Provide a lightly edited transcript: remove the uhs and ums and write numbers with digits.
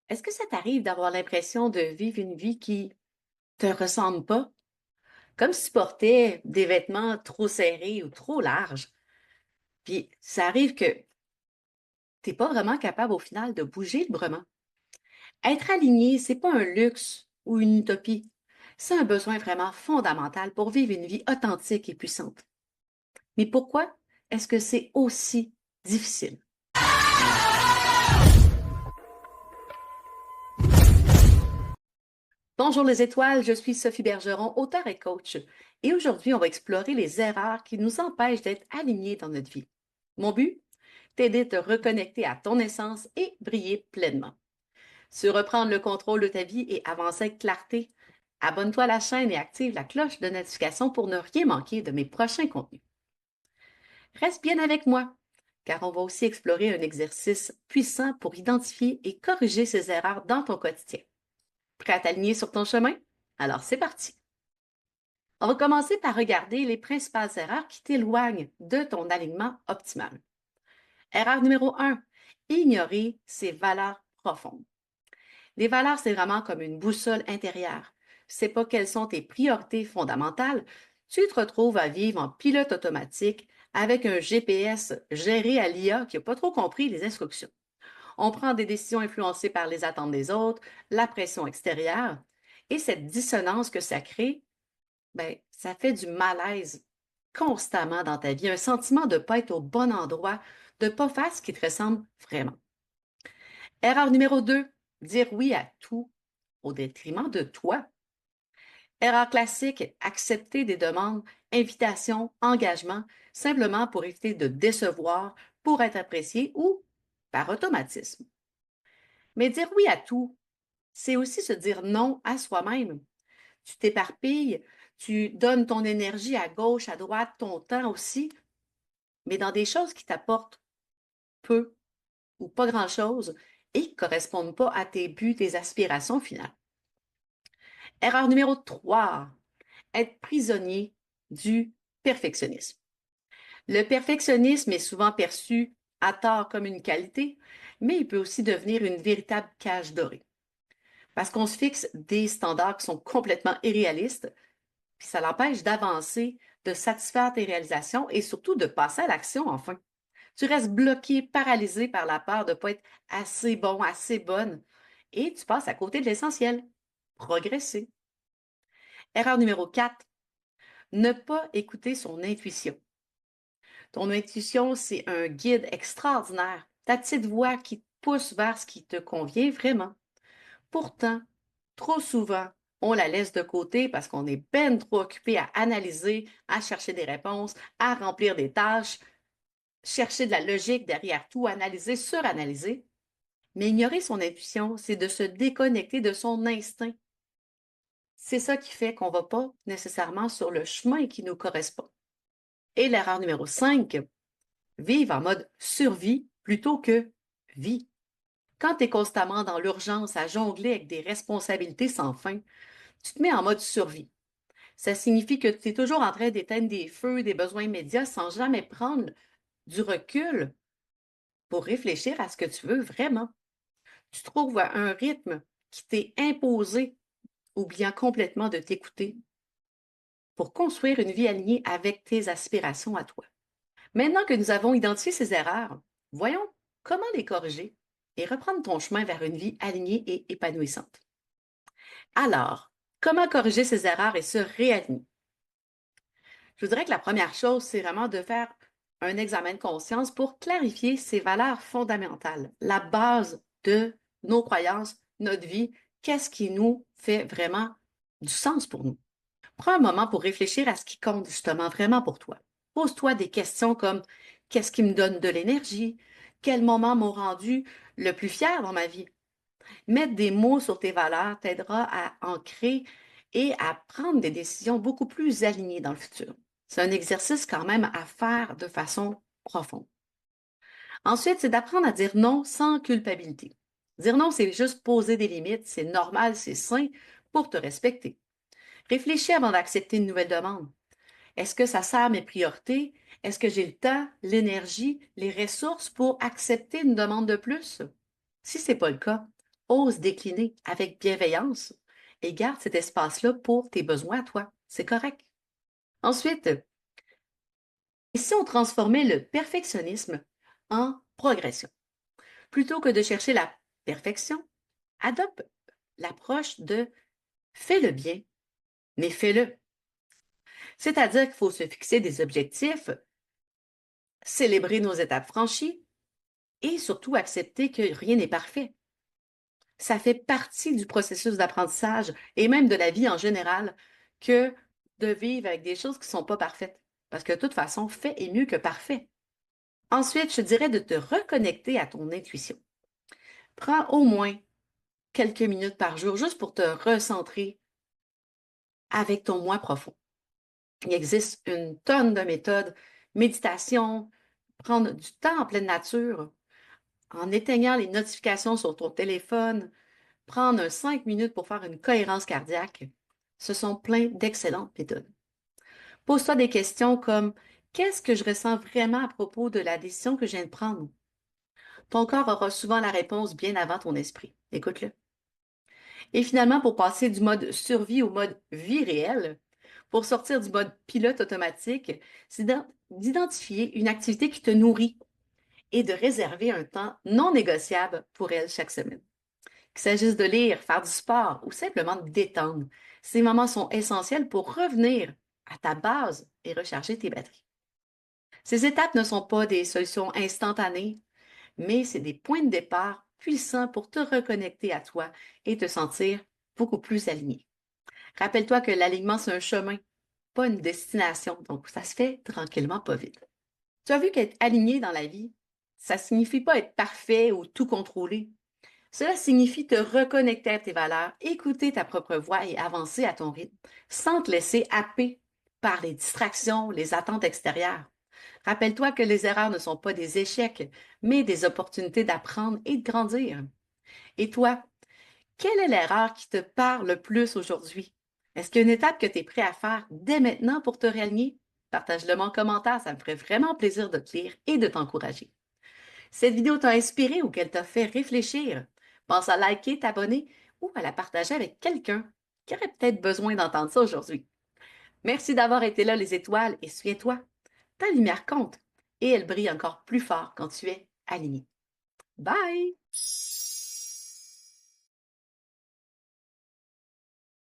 Est-ce que ça t'arrive d'avoir l'impression de vivre une vie qui te ressemble pas? Comme si tu portais des vêtements trop serrés ou trop larges. Puis ça arrive que t'es pas vraiment capable au final de bouger librement. Être aligné, c'est pas un luxe ou une utopie. C'est un besoin vraiment fondamental pour vivre une vie authentique et puissante. Mais pourquoi est-ce que c'est aussi difficile? Bonjour les étoiles, je suis Sophie Bergeron, auteure et coach. Et aujourd'hui, on va explorer les erreurs qui nous empêchent d'être alignés dans notre vie. Mon but? T'aider à te reconnecter à ton essence et briller pleinement. Tu reprendre le contrôle de ta vie et avancer avec clarté. Abonne-toi à la chaîne et active la cloche de notification pour ne rien manquer de mes prochains contenus. Reste bien avec moi, car on va aussi explorer un exercice puissant pour identifier et corriger ces erreurs dans ton quotidien. Prêt à t'aligner sur ton chemin? Alors c'est parti! On va commencer par regarder les principales erreurs qui t'éloignent de ton alignement optimal. Erreur numéro 1, ignorer ses valeurs profondes. Les valeurs, c'est vraiment comme une boussole intérieure. Tu ne sais pas quelles sont tes priorités fondamentales, tu te retrouves à vivre en pilote automatique avec un GPS géré à l'IA qui n'a pas trop compris les instructions. On prend des décisions influencées par les attentes des autres, la pression extérieure, et cette dissonance que ça crée, ben, ça fait du malaise constamment dans ta vie, un sentiment de ne pas être au bon endroit, de ne pas faire ce qui te ressemble vraiment. Erreur numéro 2, dire oui à tout au détriment de toi. Erreur classique, accepter des demandes, invitations, engagements, simplement pour éviter de décevoir, pour être apprécié ou par automatisme. Mais dire oui à tout, c'est aussi se dire non à soi-même. Tu t'éparpilles, tu donnes ton énergie à gauche, à droite, ton temps aussi, mais dans des choses qui t'apportent peu ou pas grand-chose et qui ne correspondent pas à tes buts, tes aspirations finales. Erreur numéro 3, être prisonnier du perfectionnisme. Le perfectionnisme est souvent perçu à tort comme une qualité, mais il peut aussi devenir une véritable cage dorée. Parce qu'on se fixe des standards qui sont complètement irréalistes, puis ça l'empêche d'avancer, de satisfaire tes réalisations et surtout de passer à l'action enfin. Tu restes bloqué, paralysé par la peur de ne pas être assez bon, assez bonne, et tu passes à côté de l'essentiel, progresser. Erreur numéro 4, ne pas écouter son intuition. Ton intuition, c'est un guide extraordinaire, ta petite voix qui te pousse vers ce qui te convient vraiment. Pourtant, trop souvent, on la laisse de côté parce qu'on est ben trop occupé à analyser, à chercher des réponses, à remplir des tâches, chercher de la logique derrière tout, analyser, suranalyser. Mais ignorer son intuition, c'est de se déconnecter de son instinct. C'est ça qui fait qu'on ne va pas nécessairement sur le chemin qui nous correspond. Et l'erreur numéro 5, vivre en mode survie plutôt que vie. Quand tu es constamment dans l'urgence à jongler avec des responsabilités sans fin, tu te mets en mode survie. Ça signifie que tu es toujours en train d'éteindre des feux, des besoins immédiats sans jamais prendre du recul pour réfléchir à ce que tu veux vraiment. Tu trouves un rythme qui t'est imposé, oubliant complètement de t'écouter pour construire une vie alignée avec tes aspirations à toi. Maintenant que nous avons identifié ces erreurs, voyons comment les corriger et reprendre ton chemin vers une vie alignée et épanouissante. Alors, comment corriger ces erreurs et se réaligner? Je voudrais que la première chose, c'est vraiment de faire un examen de conscience pour clarifier ces valeurs fondamentales, la base de nos croyances, notre vie, qu'est-ce qui nous fait vraiment du sens pour nous. Prends un moment pour réfléchir à ce qui compte justement vraiment pour toi. Pose-toi des questions comme qu'est-ce qui me donne de l'énergie? Quels moments m'ont rendu le plus fier dans ma vie? Mettre des mots sur tes valeurs t'aidera à ancrer et à prendre des décisions beaucoup plus alignées dans le futur. C'est un exercice quand même à faire de façon profonde. Ensuite, c'est d'apprendre à dire non sans culpabilité. Dire non, c'est juste poser des limites, c'est normal, c'est sain pour te respecter. Réfléchis avant d'accepter une nouvelle demande. Est-ce que ça sert mes priorités? Est-ce que j'ai le temps, l'énergie, les ressources pour accepter une demande de plus? Si ce n'est pas le cas, ose décliner avec bienveillance et garde cet espace-là pour tes besoins à toi. C'est correct. Ensuite, et si on transformait le perfectionnisme en progression? Plutôt que de chercher la perfection, adopte l'approche de fais-le bien, mais fais-le. C'est-à-dire qu'il faut se fixer des objectifs, célébrer nos étapes franchies et surtout accepter que rien n'est parfait. Ça fait partie du processus d'apprentissage et même de la vie en général que de vivre avec des choses qui ne sont pas parfaites. Parce que de toute façon, fait est mieux que parfait. Ensuite, je dirais de te reconnecter à ton intuition. Prends au moins quelques minutes par jour juste pour te recentrer avec ton moi profond. Il existe une tonne de méthodes, méditation, prendre du temps en pleine nature, en éteignant les notifications sur ton téléphone, prendre 5 minutes pour faire une cohérence cardiaque. Ce sont plein d'excellentes méthodes. Pose-toi des questions comme qu'est-ce que je ressens vraiment à propos de la décision que je viens de prendre? Ton corps aura souvent la réponse bien avant ton esprit. Écoute-le. Et finalement, pour passer du mode survie au mode vie réelle, pour sortir du mode pilote automatique, c'est d'identifier une activité qui te nourrit et de réserver un temps non négociable pour elle chaque semaine. Qu'il s'agisse de lire, faire du sport ou simplement de détendre, ces moments sont essentiels pour revenir à ta base et recharger tes batteries. Ces étapes ne sont pas des solutions instantanées, mais c'est des points de départ puissants pour te reconnecter à toi et te sentir beaucoup plus aligné. Rappelle-toi que l'alignement, c'est un chemin, pas une destination, donc ça se fait tranquillement, pas vite. Tu as vu qu'être aligné dans la vie, ça ne signifie pas être parfait ou tout contrôler. Cela signifie te reconnecter à tes valeurs, écouter ta propre voix et avancer à ton rythme, sans te laisser happer par les distractions, les attentes extérieures. Rappelle-toi que les erreurs ne sont pas des échecs, mais des opportunités d'apprendre et de grandir. Et toi, quelle est l'erreur qui te parle le plus aujourd'hui? Est-ce qu'il y a une étape que tu es prêt à faire dès maintenant pour te réaligner? Partage-le moi en commentaire, ça me ferait vraiment plaisir de te lire et de t'encourager. Si cette vidéo t'a inspiré ou qu'elle t'a fait réfléchir, pense à liker, t'abonner ou à la partager avec quelqu'un qui aurait peut-être besoin d'entendre ça aujourd'hui. Merci d'avoir été là, les étoiles, et souviens-toi, ta lumière compte et elle brille encore plus fort quand tu es aligné. Bye!